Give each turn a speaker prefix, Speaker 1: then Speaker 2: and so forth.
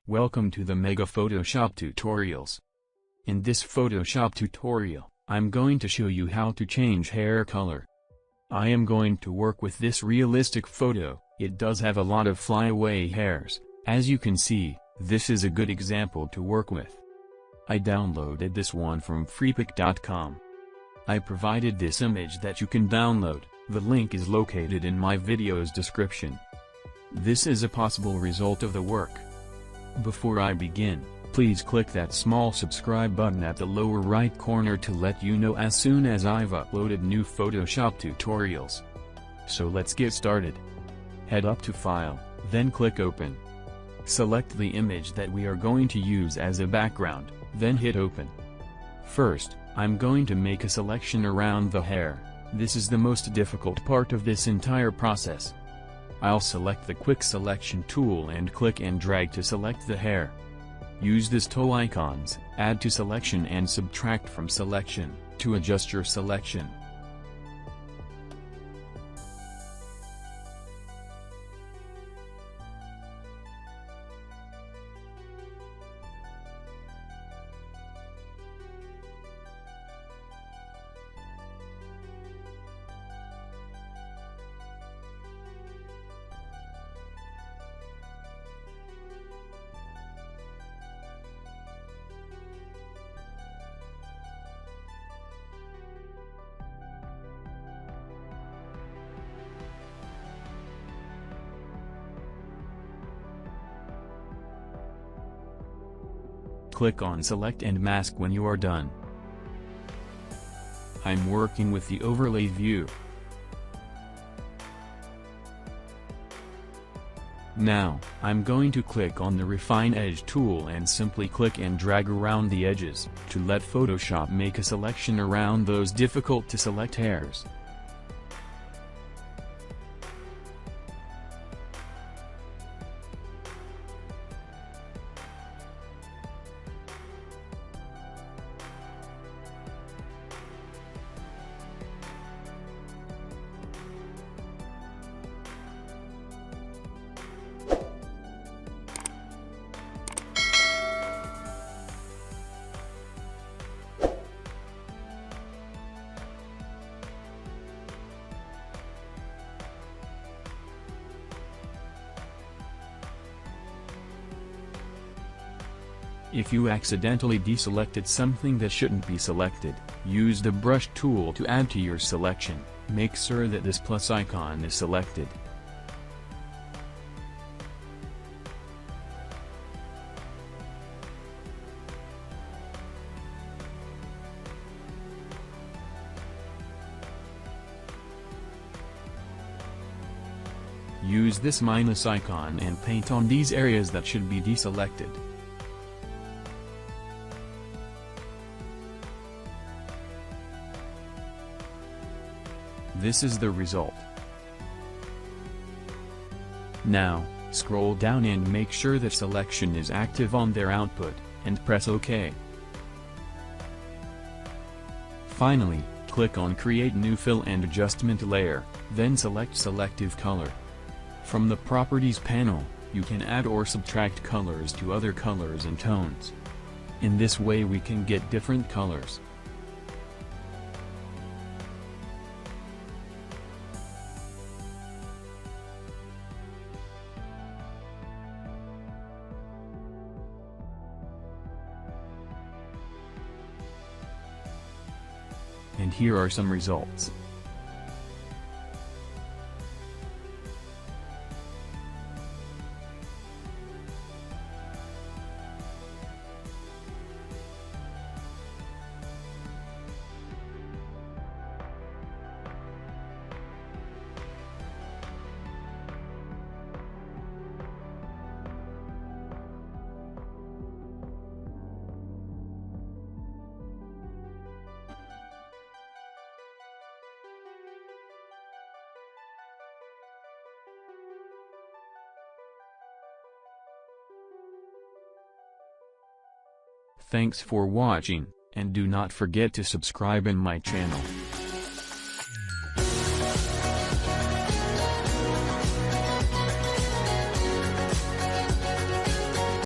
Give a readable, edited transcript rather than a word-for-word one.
Speaker 1: Welcome to the Mega Photoshop Tutorials. In this Photoshop tutorial, I'm going to show you how to change hair color. I am going to work with this realistic photo. It does have a lot of flyaway hairs. As you can see, this is a good example to work with. I downloaded this one from freepik.com. I provided this image that you can download. The link is located in my video's description. This is a possible result of the work. Before I begin, please click that small subscribe button at the lower right corner to let you know as soon as I've uploaded new Photoshop tutorials. So let's get started. Head up to File, then click Open. Select the image that we are going to use as a background, then hit Open. First, I'm going to make a selection around the hair. This is the most difficult part of this entire process. I'll select the Quick Selection tool and click and drag to select the hair. Use this tool icons, add to selection and subtract from selection, to adjust your selection. Click on Select and Mask when you are done. I'm working with the overlay view. Now, I'm going to click on the Refine Edge tool and simply click and drag around the edges, to let Photoshop make a selection around those difficult to select hairs. If you accidentally deselected something that shouldn't be selected, use the brush tool to add to your selection. Make sure that this plus icon is selected. Use this minus icon and paint on these areas that should be deselected. This is the result. Now, scroll down and make sure the selection is active on their output, and press OK. Finally, click on Create New Fill and Adjustment Layer, then select Selective Color. From the Properties panel, you can add or subtract colors to other colors and tones. In this way we can get different colors. And here are some results. Thanks for watching, and do not forget to subscribe in my channel.